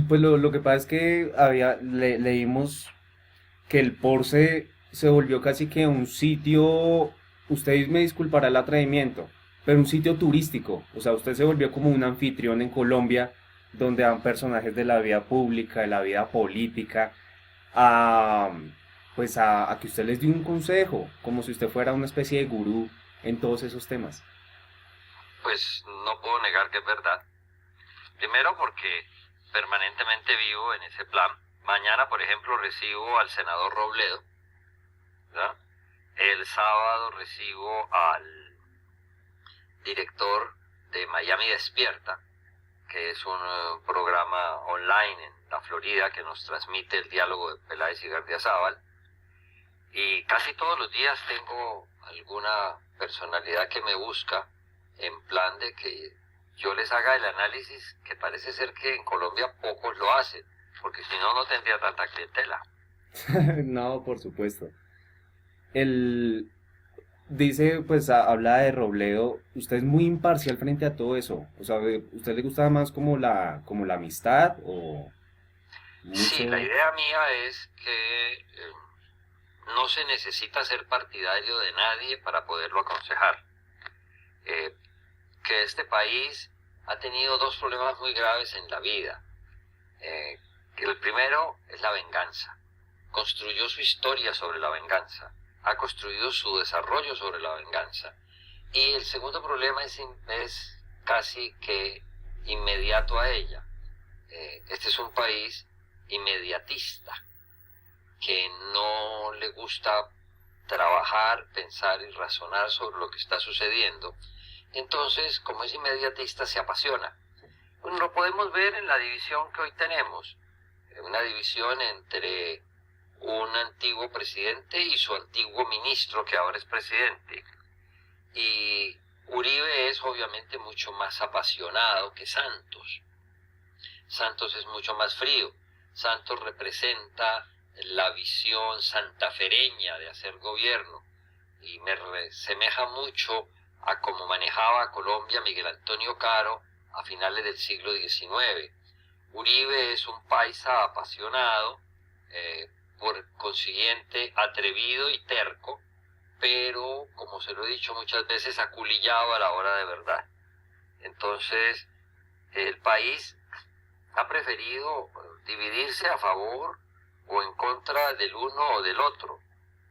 Pues lo que pasa es que leímos que el Porce se volvió casi que un sitio, usted me disculpará el atrevimiento, pero un sitio turístico. O sea, usted se volvió como un anfitrión en Colombia donde van personajes de la vida pública, de la vida política, a, pues a que usted les dé un consejo, como si usted fuera una especie de gurú en todos esos temas. Pues no puedo negar que es verdad. Primero porque permanentemente vivo en ese plan. Mañana, por ejemplo, recibo al senador Robledo, ¿verdad? El sábado recibo al director de Miami Despierta, que es un programa online en la Florida que nos transmite el diálogo de Peláez y Gardiazabal. Y casi todos los días tengo alguna personalidad que me busca en plan de que yo les haga el análisis que parece ser que en Colombia pocos lo hacen, porque si no, no tendría tanta clientela. No, por supuesto. El, Dice, pues habla de Robledo, usted es muy imparcial frente a todo eso. O sea, ¿usted le gusta más como la amistad o Sí, la mucho? idea mía es que no se necesita ser partidario de nadie para poderlo aconsejar. Eh, que este país ha tenido dos problemas muy graves en la vida. Que el primero es la venganza. Construyó su historia sobre la venganza, ha construido su desarrollo sobre la venganza. Y el segundo problema es casi que inmediato a ella. Este es un país inmediatista, que no le gusta trabajar, pensar y razonar sobre lo que está sucediendo. Entonces, como es inmediatista, se apasiona. Bueno, lo podemos ver en la división que hoy tenemos, una división entre un antiguo presidente y su antiguo ministro, que ahora es presidente. Y Uribe es obviamente mucho más apasionado que Santos. Santos es mucho más frío. Santos representa la visión santafereña de hacer gobierno y me semeja mucho a cómo manejaba Colombia Miguel Antonio Caro a finales del siglo XIX. Uribe es un paisa apasionado, eh, por consiguiente atrevido y terco, pero, como se lo he dicho muchas veces, aculillado a la hora de verdad. Entonces, el país ha preferido dividirse a favor o en contra del uno o del otro.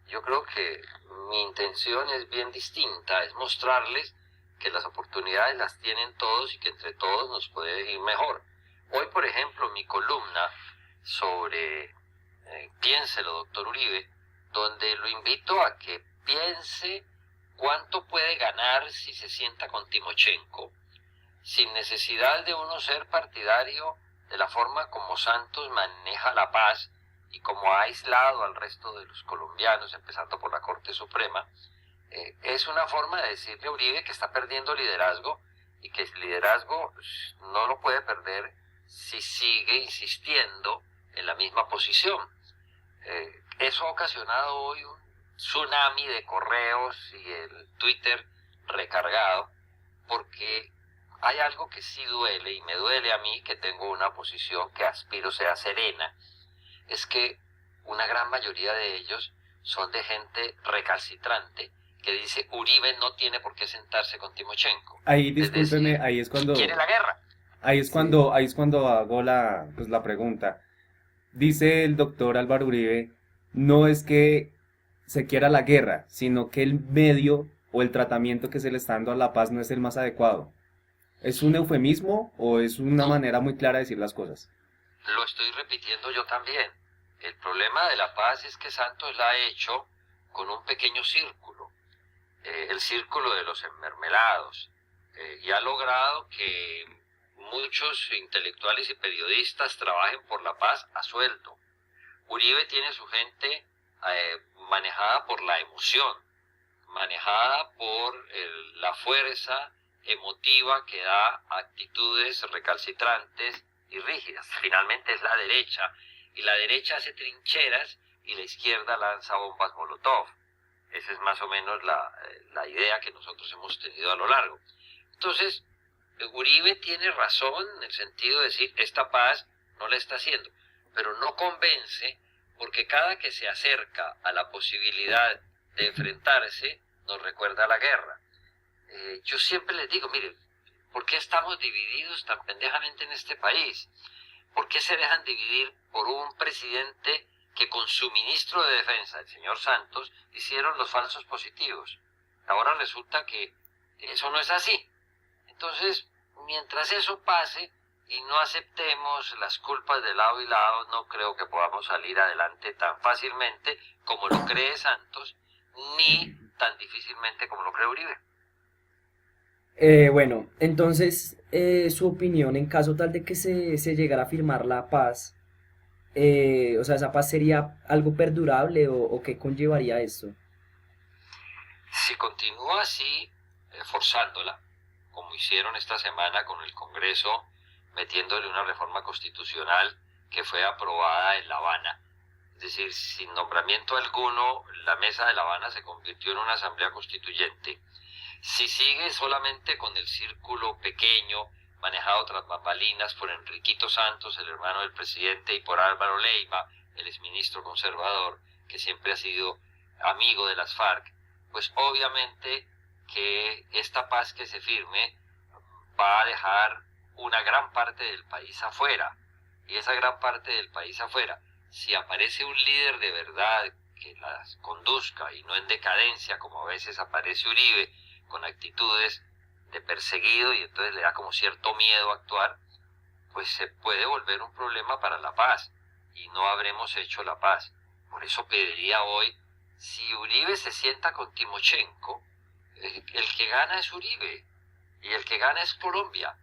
Yo creo que mi intención es bien distinta, es mostrarles que las oportunidades las tienen todos y que entre todos nos puede ir mejor. Hoy, por ejemplo, mi columna sobre Piénselo, doctor Uribe, donde lo invito a que piense cuánto puede ganar si se sienta con Timochenko, sin necesidad de uno ser partidario de la forma como Santos maneja la paz y como ha aislado al resto de los colombianos, empezando por la Corte Suprema. Es una forma de decirle a Uribe que está perdiendo liderazgo y que el liderazgo no lo puede perder si sigue insistiendo en la misma posición. Eso ha ocasionado hoy un tsunami de correos y el Twitter recargado, porque hay algo que sí duele, y me duele a mí, que tengo una posición que aspiro sea serena, es que una gran mayoría de ellos son de gente recalcitrante que dice Uribe no tiene por qué sentarse con Timochenko. Ahí, Es discúlpeme, decir, quiere la guerra. sí, ahí es cuando hago pues la pregunta. Dice el doctor Álvaro Uribe, no es que se quiera la guerra, sino que el medio o el tratamiento que se le está dando a la paz no es el más adecuado. ¿Es un eufemismo o es una No, manera muy clara de decir las cosas? lo estoy repitiendo yo también. El problema de la paz es que Santos la ha hecho con un pequeño círculo, el círculo de los enmermelados, y ha logrado que muchos intelectuales y periodistas trabajen por la paz a sueldo. Uribe tiene su gente manejada por la emoción, manejada por la fuerza emotiva que da actitudes recalcitrantes y rígidas. Finalmente es la derecha, y la derecha hace trincheras y la izquierda lanza bombas Molotov. Esa es más o menos la idea que nosotros hemos tenido a lo largo. Entonces, Uribe tiene razón en el sentido de decir, esta paz no la está haciendo, pero no convence porque cada que se acerca a la posibilidad de enfrentarse, nos recuerda a la guerra. Yo siempre les digo, mire, ¿por qué estamos divididos tan pendejamente en este país? ¿Por qué se dejan dividir por un presidente que con su ministro de Defensa, el señor Santos, hicieron los falsos positivos? Ahora resulta que eso no es así. Entonces, mientras eso pase y no aceptemos las culpas de lado y lado, no creo que podamos salir adelante tan fácilmente como lo cree Santos, ni tan difícilmente como lo cree Uribe. Bueno, entonces, su opinión en caso tal de que se llegara a firmar la paz, o sea, ¿esa paz sería algo perdurable o qué conllevaría esto? Si continúa así, forzándola, como hicieron esta semana con el Congreso, metiéndole una reforma constitucional que fue aprobada en La Habana, es decir, sin nombramiento alguno, la Mesa de La Habana se convirtió en una asamblea constituyente. Si sigue solamente con el círculo pequeño, manejado tras bambalinas por Enriquito Santos, el hermano del presidente, y por Álvaro Leiva, el exministro conservador, que siempre ha sido amigo de las FARC, pues obviamente que esta paz que se firme va a dejar una gran parte del país afuera. Y esa gran parte del país afuera, si aparece un líder de verdad que las conduzca y no en decadencia, como a veces aparece Uribe, con actitudes de perseguido y entonces le da como cierto miedo actuar, pues se puede volver un problema para la paz y no habremos hecho la paz. Por eso pediría hoy, si Uribe se sienta con Timochenko, el que gana es Uribe y el que gana es Colombia.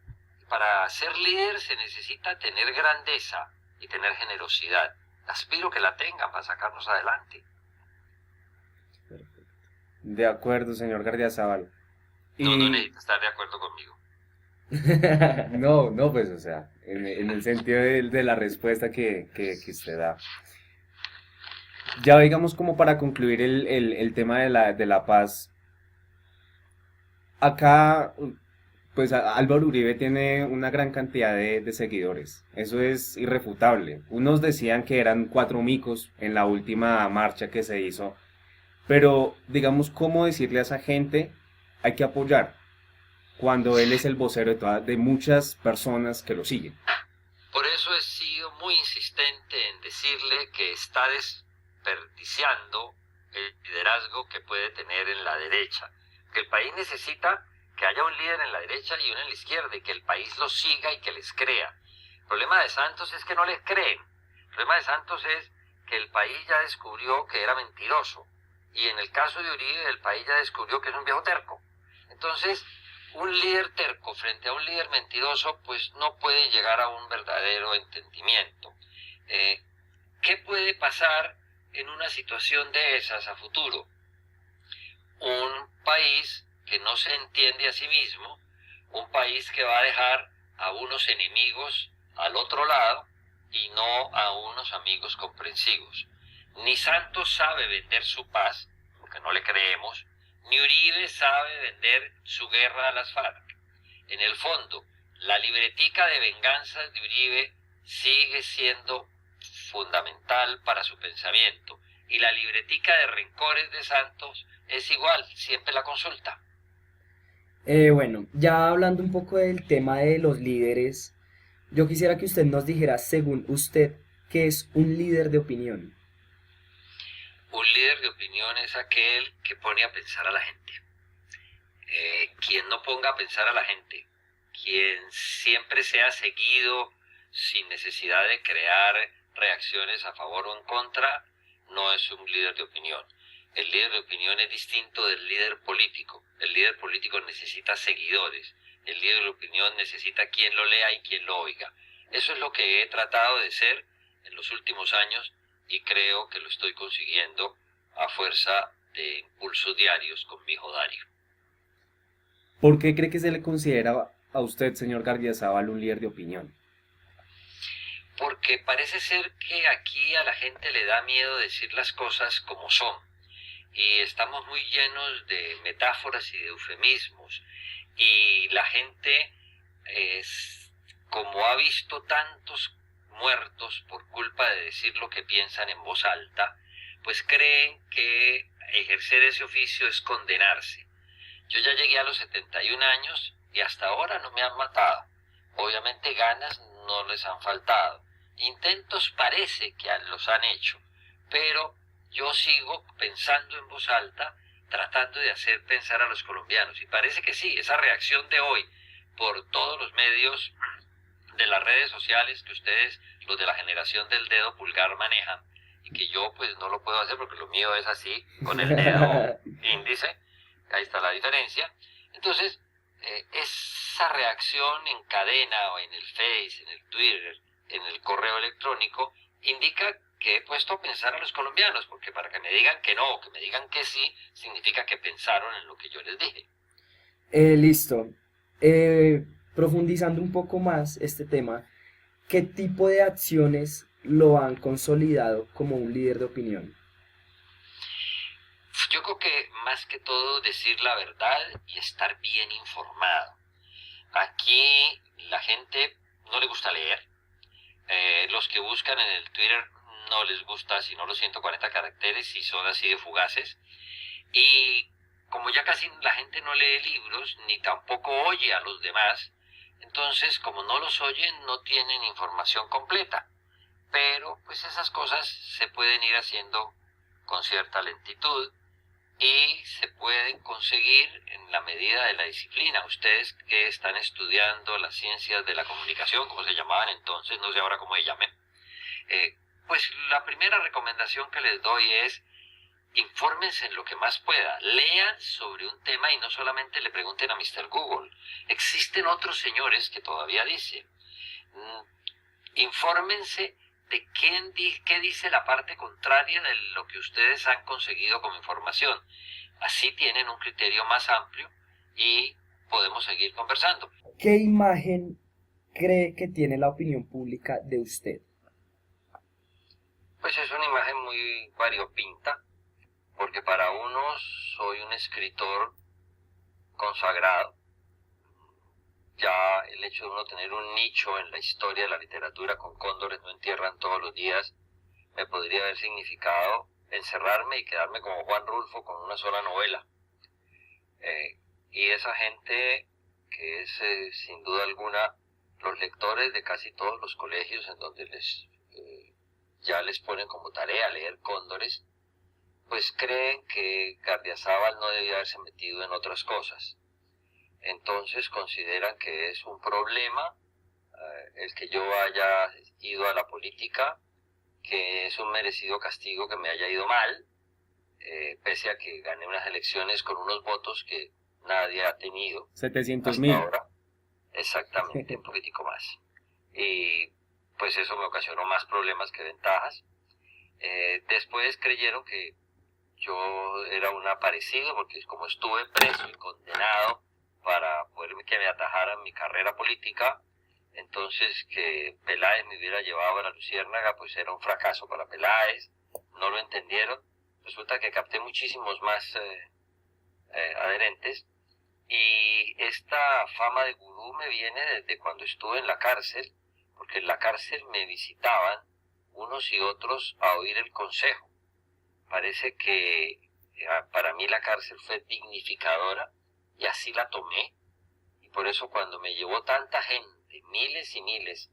Para ser líder se necesita tener grandeza y tener generosidad. Aspiro que la tengan para sacarnos adelante. De acuerdo, señor Gardiazabal. No, no Y necesita estar de acuerdo conmigo. no, no, pues, o sea, en el sentido de la respuesta que usted da. Ya digamos como para concluir el tema de la paz, acá, pues Álvaro Uribe tiene una gran cantidad de seguidores, eso es irrefutable. Unos decían que eran cuatro micos en la última marcha que se hizo, pero digamos, ¿cómo decirle a esa gente hay que apoyar cuando él es el vocero de muchas personas que lo siguen? Por eso he sido muy insistente en decirle que está desperdiciando el liderazgo que puede tener en la derecha. Que el país necesita que haya un líder en la derecha y uno en la izquierda y que el país los siga y que les crea. El problema de Santos es que no les creen. El problema de Santos es que el país ya descubrió que era mentiroso. Y en el caso de Uribe, el país ya descubrió que es un viejo terco. Entonces, un líder terco frente a un líder mentiroso, pues no puede llegar a un verdadero entendimiento. ¿Qué puede pasar en una situación de esas a futuro? Un país que no se entiende a sí mismo, un país que va a dejar a unos enemigos al otro lado y no a unos amigos comprensivos. Ni Santos sabe vender su paz, porque no le creemos, ni Uribe sabe vender su guerra a las FARC. En el fondo, la libretica de venganzas de Uribe sigue siendo fundamental para su pensamiento y la libretica de rencores de Santos es igual, siempre la consulta. Bueno, ya hablando un poco del tema de los líderes, yo quisiera que usted nos dijera, según usted, qué es un líder de opinión. Un líder de opinión es aquel que pone a pensar a la gente. Quien no ponga a pensar a la gente, quien siempre sea seguido sin necesidad de crear reacciones a favor o en contra, no es un líder de opinión. El líder de opinión es distinto del líder político. El líder político necesita seguidores. El líder de opinión necesita quien lo lea y quien lo oiga. Eso es lo que he tratado de ser en los últimos años y creo que lo estoy consiguiendo a fuerza de impulsos diarios con mi hijo Dario. ¿Por qué cree que se le considera a usted, señor Gardiazabal, un líder de opinión? Porque parece ser que aquí a la gente le da miedo decir las cosas como son. Y estamos muy llenos de metáforas y de eufemismos. Y la gente como ha visto tantos muertos por culpa de decir lo que piensan en voz alta, pues creen que ejercer ese oficio es condenarse. Yo ya llegué a los 71 años y hasta ahora no me han matado. Obviamente ganas no les han faltado. Intentos parece que los han hecho, pero yo sigo pensando en voz alta, tratando de hacer pensar a los colombianos. Y parece que sí, esa reacción de hoy por todos los medios de las redes sociales que ustedes, los de la generación del dedo pulgar, manejan, y que yo pues no lo puedo hacer porque lo mío es así, con el dedo índice, ahí está la diferencia. Entonces, esa reacción en cadena o en el Face, en el Twitter, en el correo electrónico, indica que he puesto a pensar a los colombianos, porque para que me digan que no o que me digan que sí, significa que pensaron en lo que yo les dije. Listo. Profundizando un poco más este tema, ¿qué tipo de acciones lo han consolidado como un líder de opinión? Yo creo que más que todo decir la verdad y estar bien informado. Aquí la gente no le gusta leer. Los que buscan en el Twitter no les gusta sino los 140 caracteres y son así de fugaces. Y como ya casi la gente no lee libros ni tampoco oye a los demás, entonces como no los oyen no tienen información completa. Pero pues esas cosas se pueden ir haciendo con cierta lentitud y se pueden conseguir en la medida de la disciplina. Ustedes que están estudiando las ciencias de la comunicación, como se llamaban entonces, no sé ahora cómo se llamen, pues la primera recomendación que les doy es infórmense en lo que más pueda, lean sobre un tema y no solamente le pregunten a Mr. Google. Existen otros señores que todavía dicen, infórmense de qué dice la parte contraria de lo que ustedes han conseguido como información. Así tienen un criterio más amplio y podemos seguir conversando. ¿Qué imagen cree que tiene la opinión pública de usted? Pues es una imagen muy variopinta, porque para unos soy un escritor consagrado. Ya el hecho de uno tener un nicho en la historia de la literatura con Cóndores no entierran todos los días, me podría haber significado encerrarme y quedarme como Juan Rulfo con una sola novela. Y esa gente que es sin duda alguna los lectores de casi todos los colegios en donde ya les ponen como tarea leer Cóndores, pues creen que Gardiazabal no debía haberse metido en otras cosas. Entonces consideran que es un problema el que yo haya ido a la política, que es un merecido castigo que me haya ido mal, pese a que gané unas elecciones con unos votos que nadie ha tenido 700.000. hasta ahora. Exactamente, un poquitico más. Y pues eso me ocasionó más problemas que ventajas. Después creyeron que yo era un aparecido, porque como estuve preso y condenado para poder que me atajaran mi carrera política, entonces que Peláez me hubiera llevado a la Luciérnaga, pues era un fracaso para Peláez, no lo entendieron. Resulta que capté muchísimos más adherentes, y esta fama de gurú me viene desde cuando estuve en la cárcel, porque en la cárcel me visitaban unos y otros a oír el consejo. Parece que para mí la cárcel fue dignificadora y así la tomé, y por eso cuando me llevó tanta gente, miles y miles,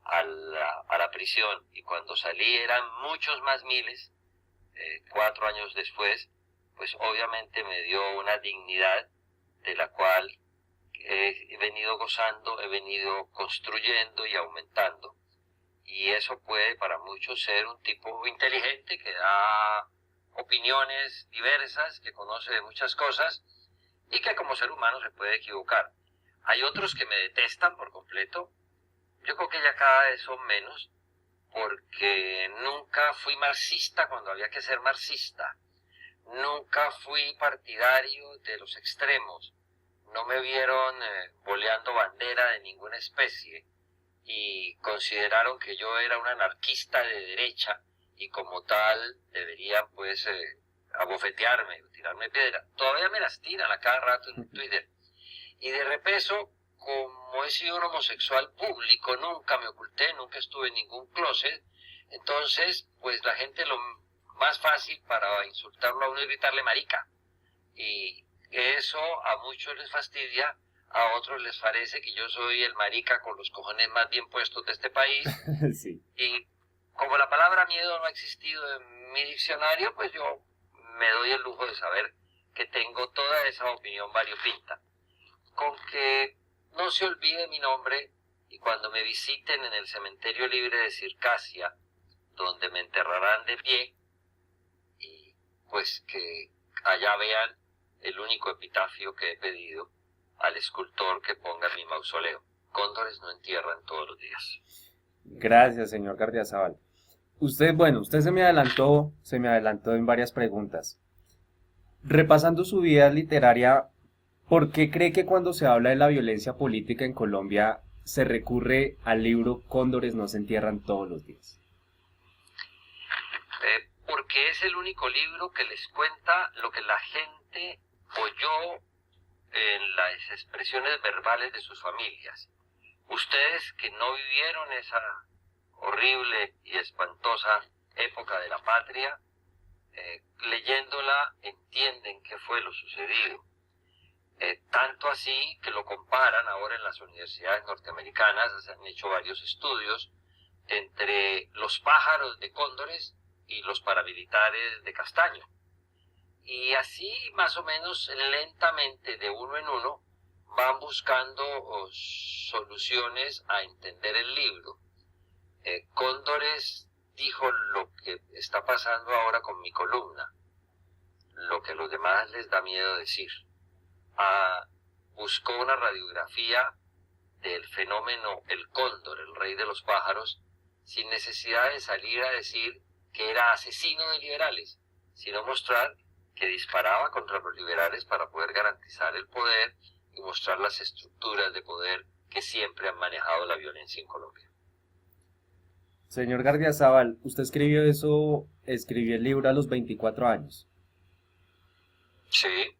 a la prisión, y cuando salí eran muchos más miles, 4 años después, pues obviamente me dio una dignidad de la cual he venido gozando, he venido construyendo y aumentando, y eso puede para muchos ser un tipo inteligente que da opiniones diversas, que conoce de muchas cosas y que como ser humano se puede equivocar. Hay otros que me detestan por completo. Yo creo que ya cada vez son menos, porque nunca fui marxista cuando había que ser marxista. Nunca fui partidario de los extremos. No me vieron boleando bandera de ninguna especie y consideraron que yo era un anarquista de derecha y como tal deberían pues abofetearme, tirarme piedra. Todavía me las tiran a cada rato en Twitter. Y de repeso como he sido un homosexual público, nunca me oculté, nunca estuve en ningún closet, entonces, pues la gente lo más fácil para insultarlo a uno es gritarle marica. Y eso a muchos les fastidia, a otros les parece que yo soy el marica con los cojones más bien puestos de este país. Sí. Y como la palabra miedo no ha existido en mi diccionario, pues yo me doy el lujo de saber que tengo toda esa opinión variopinta. Con que no se olvide mi nombre y cuando me visiten en el cementerio libre de Circasia, donde me enterrarán de pie, y pues que allá vean el único epitafio que he pedido al escultor que ponga en mi mausoleo. Cóndores no entierran todos los días. Gracias, señor Gardiazabal. Usted, bueno, usted se me adelantó en varias preguntas. Repasando su vida literaria, ¿por qué cree que cuando se habla de la violencia política en Colombia se recurre al libro Cóndores no se entierran todos los días? Porque es el único libro que les cuenta lo que la gente oyó en las expresiones verbales de sus familias. Ustedes que no vivieron esa horrible y espantosa época de la patria, leyéndola entienden qué fue lo sucedido. Tanto así que lo comparan ahora en las universidades norteamericanas, se han hecho varios estudios entre los pájaros de cóndores y los paramilitares de castaño. Y así más o menos lentamente de uno en uno van buscando soluciones a entender el libro. Cóndores dijo lo que está pasando ahora con mi columna, lo que a los demás les da miedo decir. Buscó una radiografía del fenómeno el cóndor, el rey de los pájaros, sin necesidad de salir a decir que era asesino de liberales, sino mostrar que disparaba contra los liberales para poder garantizar el poder y mostrar las estructuras de poder que siempre han manejado la violencia en Colombia. Señor Gardiazabal, usted escribió el libro a los 24 años. Sí.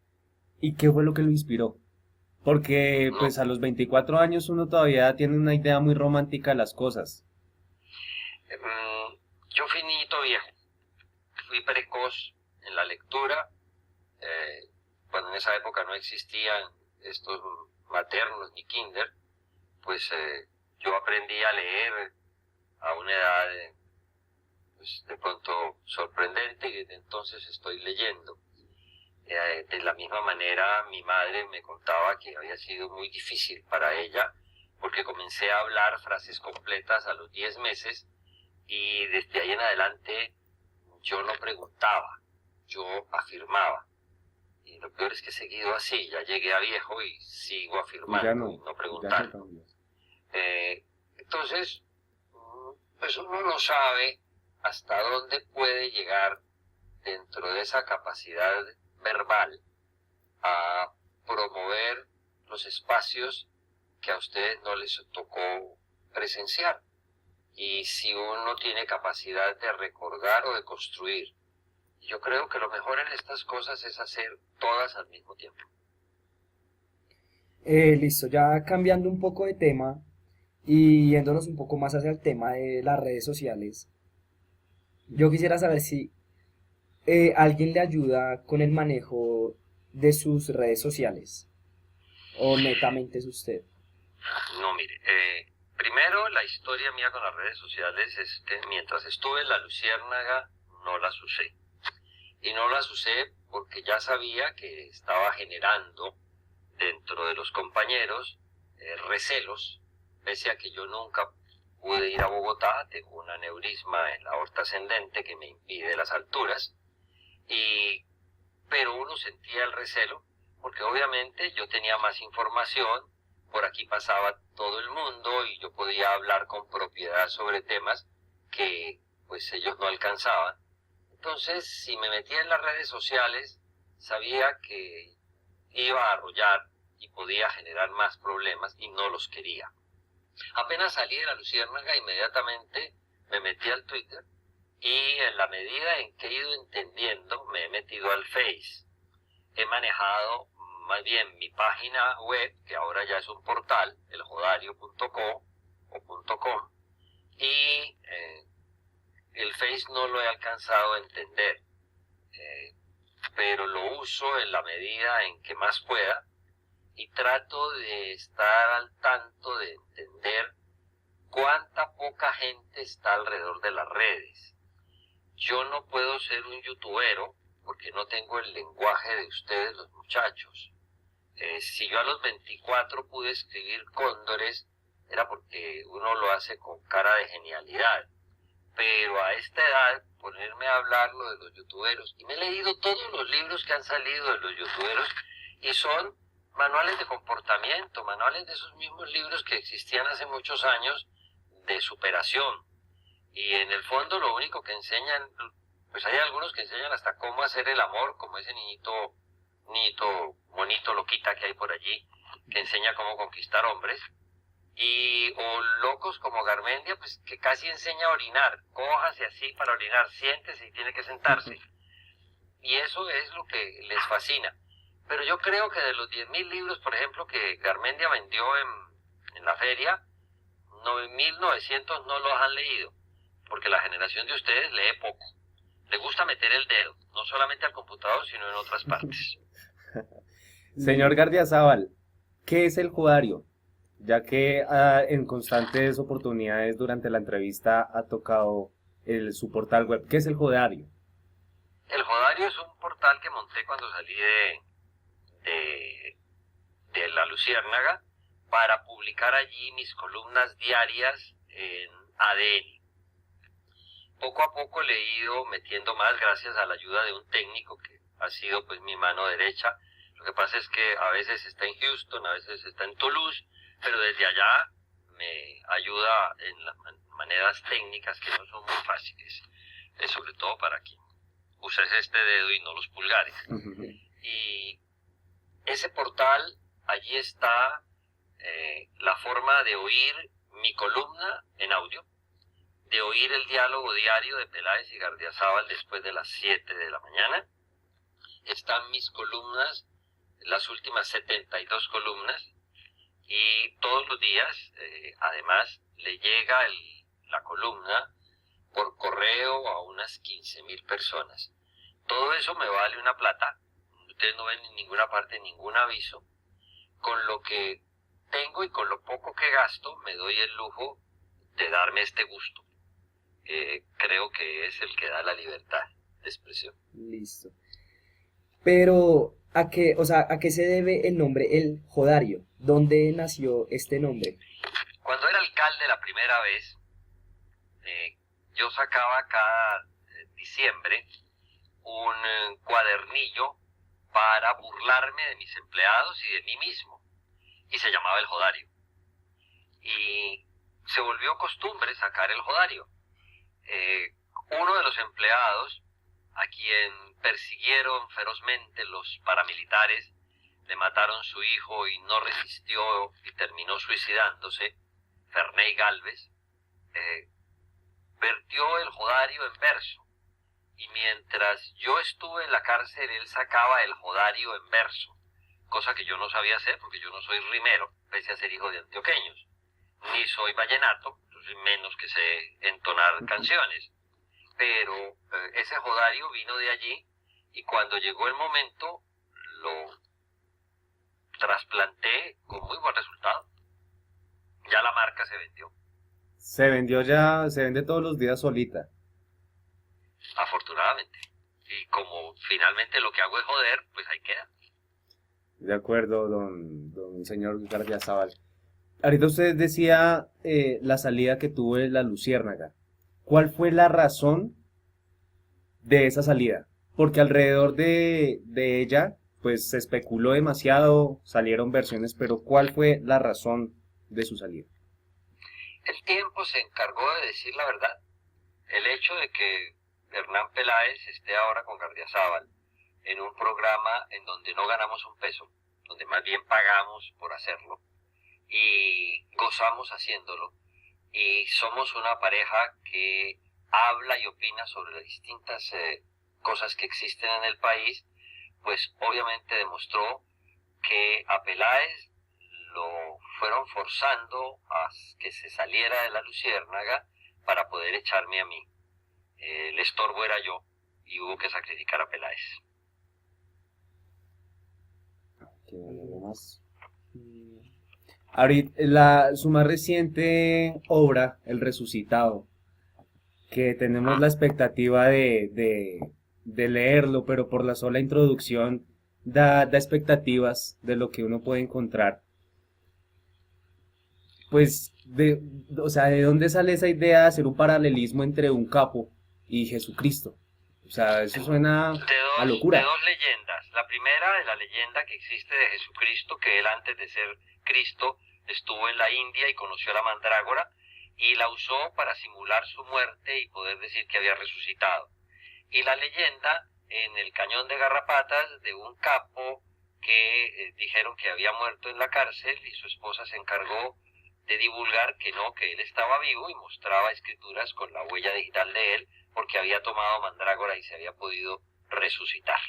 ¿Y qué fue lo que lo inspiró? Porque No. pues a los 24 años uno todavía tiene una idea muy romántica de las cosas. Yo fui niñito viejo, fui precoz en la lectura, cuando en esa época no existían estos maternos ni kinder, pues yo aprendí a leer a una edad pues, de pronto sorprendente y desde entonces estoy leyendo. De la misma manera mi madre me contaba que había sido muy difícil para ella porque comencé a hablar frases completas a los 10 meses y desde ahí en adelante yo no preguntaba, yo afirmaba. Y lo peor es que he seguido así, ya llegué a viejo y sigo afirmando y no preguntando. Entonces, pues uno no sabe hasta dónde puede llegar dentro de esa capacidad verbal a promover los espacios que a ustedes no les tocó presenciar. Y si uno tiene capacidad de recordar o de construir. Yo creo que lo mejor en estas cosas es hacer todas al mismo tiempo. Listo, ya cambiando un poco de tema y yéndonos un poco más hacia el tema de las redes sociales. Yo quisiera saber si alguien le ayuda con el manejo de sus redes sociales o netamente es usted. No, mire, primero la historia mía con las redes sociales es que mientras estuve en la Luciérnaga no las usé. Y no las usé porque ya sabía que estaba generando dentro de los compañeros recelos, pese a que yo nunca pude ir a Bogotá, tengo un aneurisma en la aorta ascendente que me impide las alturas, pero uno sentía el recelo porque obviamente yo tenía más información, por aquí pasaba todo el mundo y yo podía hablar con propiedad sobre temas que pues ellos no alcanzaban. Entonces, si me metía en las redes sociales, sabía que iba a arrollar y podía generar más problemas y no los quería. Apenas salí de la Luciérnaga, inmediatamente me metí al Twitter y en la medida en que he ido entendiendo, me he metido al Face. He manejado más bien mi página web, que ahora ya es un portal, eljodario.co o .com, y el Face no lo he alcanzado a entender, pero lo uso en la medida en que más pueda y trato de estar al tanto de entender cuánta poca gente está alrededor de las redes. Yo no puedo ser un youtubero porque no tengo el lenguaje de ustedes, los muchachos. Si yo a los 24 pude escribir cóndores, era porque uno lo hace con cara de genialidad. Pero a esta edad, ponerme a hablar lo de los youtuberos, y me he leído todos los libros que han salido de los youtuberos, y son manuales de comportamiento, manuales de esos mismos libros que existían hace muchos años de superación. Y en el fondo lo único que enseñan, pues hay algunos que enseñan hasta cómo hacer el amor, como ese niñito, monito, loquita que hay por allí, que enseña cómo conquistar hombres. O locos como Garmendia, pues que casi enseña a orinar. Cójase así para orinar, siéntese y tiene que sentarse. Y eso es lo que les fascina. Pero yo creo que de los 10.000 libros, por ejemplo, que Garmendia vendió en la feria, 9.900 no los han leído, porque la generación de ustedes lee poco. Le gusta meter el dedo, no solamente al computador, sino en otras partes. Señor Gardiazabal, ¿qué es el judario? Ya que en constantes oportunidades durante la entrevista ha tocado su portal web. ¿Qué es el judario? El Jodario es un portal que monté cuando salí de La Luciérnaga para publicar allí mis columnas diarias en ADN. Poco a poco le he ido metiendo más gracias a la ayuda de un técnico que ha sido pues mi mano derecha. Lo que pasa es que a veces está en Houston, a veces está en Toulouse, pero desde allá me ayuda en las maneras técnicas que no son muy fáciles, sobre todo para quien usa este dedo y no los pulgares. Y ese portal, allí está la forma de oír mi columna en audio, de oír el diálogo diario de Peláez y Gardiazabal después de las 7 de la mañana. Están mis columnas, las últimas 72 columnas, y todos los días, además, le llega la columna por correo a unas 15.000 personas. Todo eso me vale una plata. Ustedes no ven en ninguna parte ningún aviso. Con lo que tengo y con lo poco que gasto, me doy el lujo de darme este gusto. Creo que es el que da la libertad de expresión. Listo. Pero, ¿a qué se debe el nombre El Jodario? ¿Dónde nació este nombre? Cuando era alcalde la primera vez, yo sacaba cada diciembre un cuadernillo para burlarme de mis empleados y de mí mismo, y se llamaba El Jodario. Y se volvió costumbre sacar El Jodario. Uno de los empleados, a quien persiguieron ferozmente los paramilitares, le mataron su hijo y no resistió y terminó suicidándose, Ferney Galvez, vertió El Jodario en verso. Y mientras yo estuve en la cárcel, él sacaba El Jodario en verso, cosa que yo no sabía hacer porque yo no soy rimero, pese a ser hijo de antioqueños, ni soy vallenato, menos que sé entonar canciones. Pero ese Jodario vino de allí, y cuando llegó el momento lo trasplanté con muy buen resultado. Ya la marca se vendió. Se vendió ya, se vende todos los días solita. Afortunadamente. Y como finalmente lo que hago es joder, pues ahí queda. De acuerdo, don señor Gardiazabal. Ahorita usted decía la salida que tuvo de La Luciérnaga. ¿Cuál fue la razón de esa salida? Porque alrededor de ella, pues se especuló demasiado, salieron versiones, pero ¿cuál fue la razón de su salida? El tiempo se encargó de decir la verdad. El hecho de que Hernán Peláez esté ahora con Gardiazabal en un programa en donde no ganamos un peso, donde más bien pagamos por hacerlo y gozamos haciéndolo, y somos una pareja que habla y opina sobre las distintas cosas que existen en el país, pues obviamente demostró que a Peláez lo fueron forzando a que se saliera de la luciérnaga para poder echarme a mí. El estorbo era yo y hubo que sacrificar a Peláez. Que algo más. Ahorita, su más reciente obra, El Resucitado, que tenemos la expectativa de leerlo, pero por la sola introducción da expectativas de lo que uno puede encontrar. Pues, o sea, ¿de dónde sale esa idea de hacer un paralelismo entre un capo y Jesucristo? O sea, eso suena a De locura. dos leyendas. La primera es la leyenda que existe de Jesucristo, que él antes de ser Cristo estuvo en la India y conoció a la mandrágora y la usó para simular su muerte y poder decir que había resucitado. Y la leyenda en el Cañón de Garrapatas de un capo que dijeron que había muerto en la cárcel y su esposa se encargó de divulgar que no, que él estaba vivo y mostraba escrituras con la huella digital de él porque había tomado mandrágora y se había podido resucitar.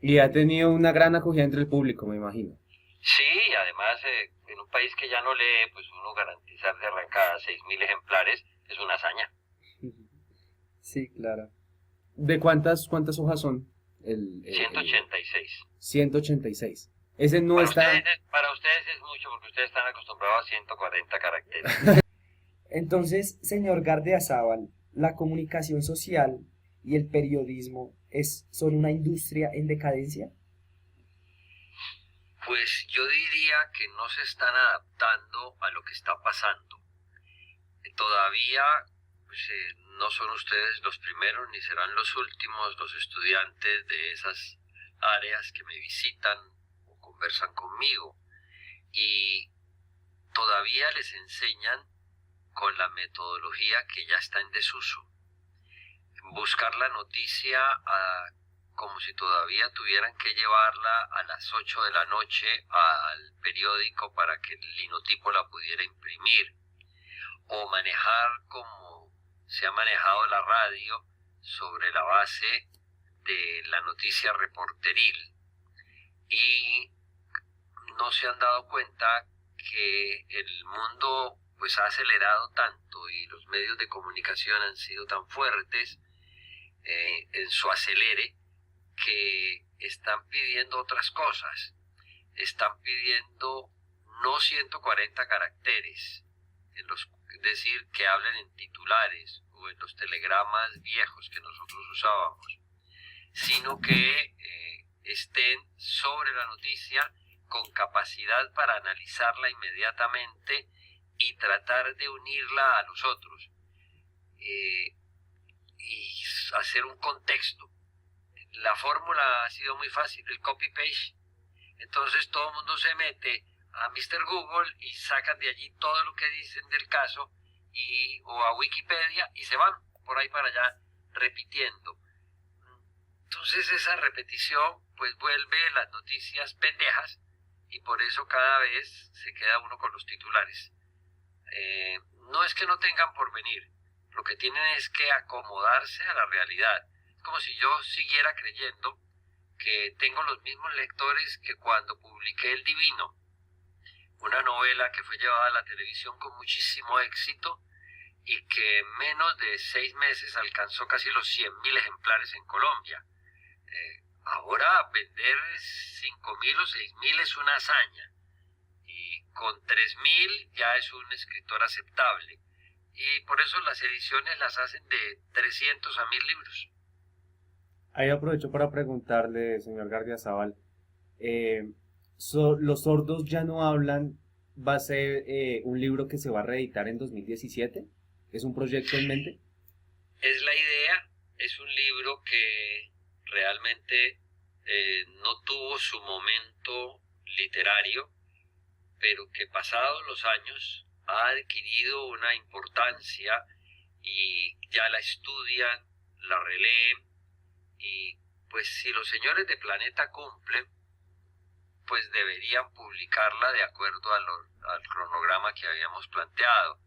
Y ha tenido una gran acogida entre el público, me imagino. Sí, además en un país que ya no lee, pues uno garantizar de arrancada 6.000 ejemplares es una hazaña. Sí, claro. ¿De cuántas hojas son? 186. 186. Ese no está... Para ustedes es mucho porque ustedes están acostumbrados a 140 caracteres. Entonces, señor Gardiazabal, ¿la comunicación social y el periodismo son una industria en decadencia? Pues yo diría que no se están adaptando a lo que está pasando. Todavía pues, no son ustedes los primeros ni serán los últimos los estudiantes de esas áreas que me visitan o conversan conmigo. Y todavía les enseñan con la metodología que ya está en desuso. Buscar la noticia como si todavía tuvieran que llevarla a las 8 de la noche al periódico para que el linotipo la pudiera imprimir, o manejar como se ha manejado la radio sobre la base de la noticia reporteril. Y no se han dado cuenta que el mundo pues ha acelerado tanto y los medios de comunicación han sido tan fuertes en su acelere que están pidiendo otras cosas. Están pidiendo no 140 caracteres, es decir, que hablen en titulares o en los telegramas viejos que nosotros usábamos, sino que estén sobre la noticia con capacidad para analizarla inmediatamente y tratar de unirla a los otros y hacer un contexto. La fórmula ha sido muy fácil, el copy-paste. Entonces todo el mundo se mete a Mr. Google y sacan de allí todo lo que dicen del caso o a Wikipedia y se van por ahí para allá repitiendo. Entonces esa repetición pues vuelve las noticias pendejas y por eso cada vez se queda uno con los titulares. No es que no tengan porvenir, lo que tienen es que acomodarse a la realidad. Es como si yo siguiera creyendo que tengo los mismos lectores que cuando publiqué El Divino, una novela que fue llevada a la televisión con muchísimo éxito y que en menos de 6 meses alcanzó casi los 100.000 ejemplares en Colombia. Ahora vender 5.000 o 6.000 es una hazaña y con 3.000 ya es un escritor aceptable y por eso las ediciones las hacen de 300 a 1.000 libros. Ahí aprovecho para preguntarle, señor Gardiazabal, ¿Los sordos ya no hablan va a ser un libro que se va a reeditar en 2017? ¿Es un proyecto en mente? Es la idea, es un libro que realmente no tuvo su momento literario, pero que pasados los años ha adquirido una importancia y ya la estudian, la releen y pues si los señores de Planeta cumplen, pues deberían publicarla de acuerdo al cronograma que habíamos planteado.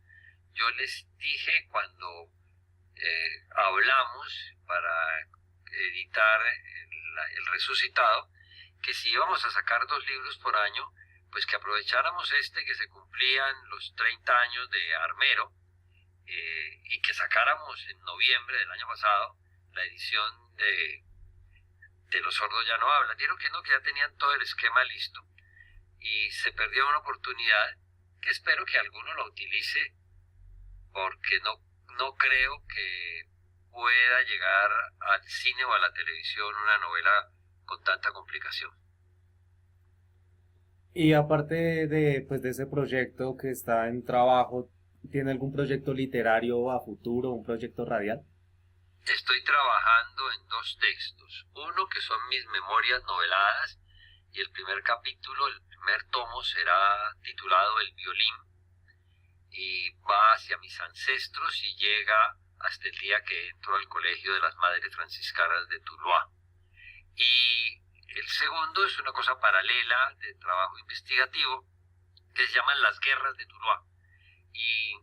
Yo les dije cuando hablamos para editar el Resucitado que si íbamos a sacar 2 libros por año, pues que aprovecháramos que se cumplían los 30 años de Armero, y que sacáramos en noviembre del año pasado la edición de Los sordos ya no hablan. Dieron que no, que ya tenían todo el esquema listo y se perdió una oportunidad que espero que alguno la utilice, porque no creo que pueda llegar al cine o a la televisión una novela con tanta complicación. Y aparte de ese proyecto que está en trabajo, ¿tiene algún proyecto literario a futuro, un proyecto radial? Estoy trabajando en 2 textos. Uno que son mis memorias noveladas, y el primer capítulo, el primer tomo, será titulado El violín, y va hacia mis ancestros y llega hasta el día que entro al Colegio de las Madres Franciscanas de Tuluá. Y el segundo es una cosa paralela de trabajo investigativo que se llama Las guerras de Tuluá. Y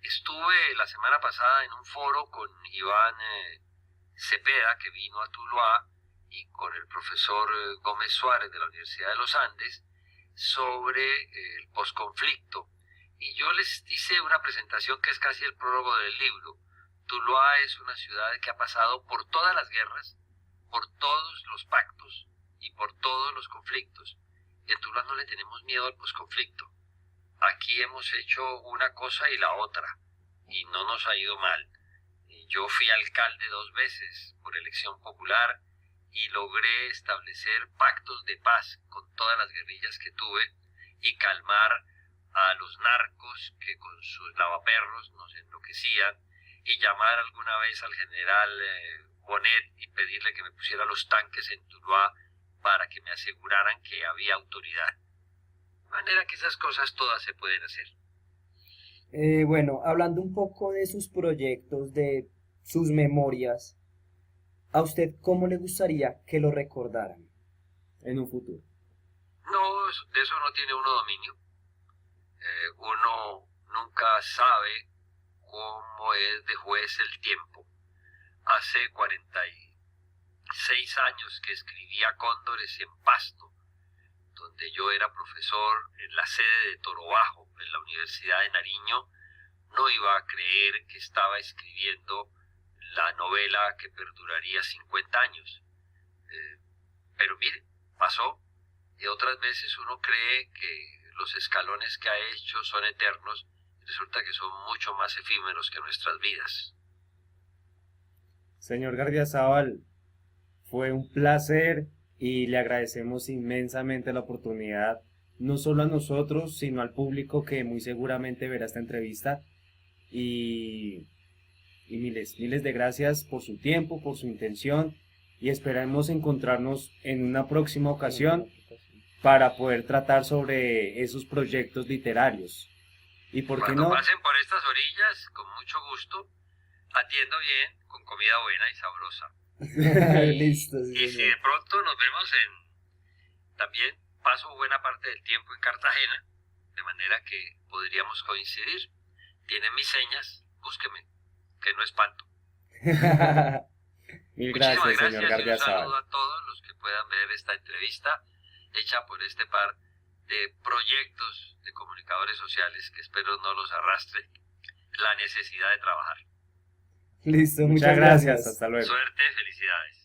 estuve la semana pasada en un foro con Iván Cepeda, que vino a Tuluá, y con el profesor Gómez Suárez de la Universidad de los Andes, sobre el posconflicto. Y yo les hice una presentación que es casi el prólogo del libro. Tuluá es una ciudad que ha pasado por todas las guerras, por todos los pactos y por todos los conflictos. Y en Tuluá no le tenemos miedo al posconflicto. Aquí hemos hecho una cosa y la otra, y no nos ha ido mal. Yo fui alcalde 2 veces por elección popular y logré establecer pactos de paz con todas las guerrillas que tuve y calmar a los narcos que con sus lavaperros nos enloquecían, y llamar alguna vez al general Bonet y pedirle que me pusiera los tanques en Tuluá para que me aseguraran que había autoridad. De manera que esas cosas todas se pueden hacer. Bueno, hablando un poco de sus proyectos, de sus memorias, ¿a usted cómo le gustaría que lo recordaran? En un futuro. No, de eso no tiene uno dominio. Uno nunca sabe cómo es de juez el tiempo. Hace 46 años que escribía Cóndores en Pasto, donde yo era profesor en la sede de Torobajo, en la Universidad de Nariño. No iba a creer que estaba escribiendo la novela que perduraría 50 años. Pero mire, pasó. Y otras veces uno cree que los escalones que ha hecho son eternos, y resulta que son mucho más efímeros que nuestras vidas. Señor Gardiazabal, fue un placer y le agradecemos inmensamente la oportunidad, no solo a nosotros, sino al público que muy seguramente verá esta entrevista. Y miles de gracias por su tiempo, por su intención, y esperamos encontrarnos en una próxima ocasión para poder tratar sobre esos proyectos literarios. Y por qué Cuando no, pasen por estas orillas, con mucho gusto, atiendo bien, con comida buena y sabrosa. Listo, sí, Y si señor. de pronto nos vemos también paso buena parte del tiempo en Cartagena, de manera que podríamos coincidir. Tienen mis señas, búsqueme, que no espanto. mil Muchísimas gracias, señor gracias y un Gardiazabal. saludo a todos los que puedan ver esta entrevista hecha por este par de proyectos de comunicadores sociales que espero no los arrastre la necesidad de trabajar. Listo, Muchas muchas gracias, gracias. hasta luego. Suerte, felicidades.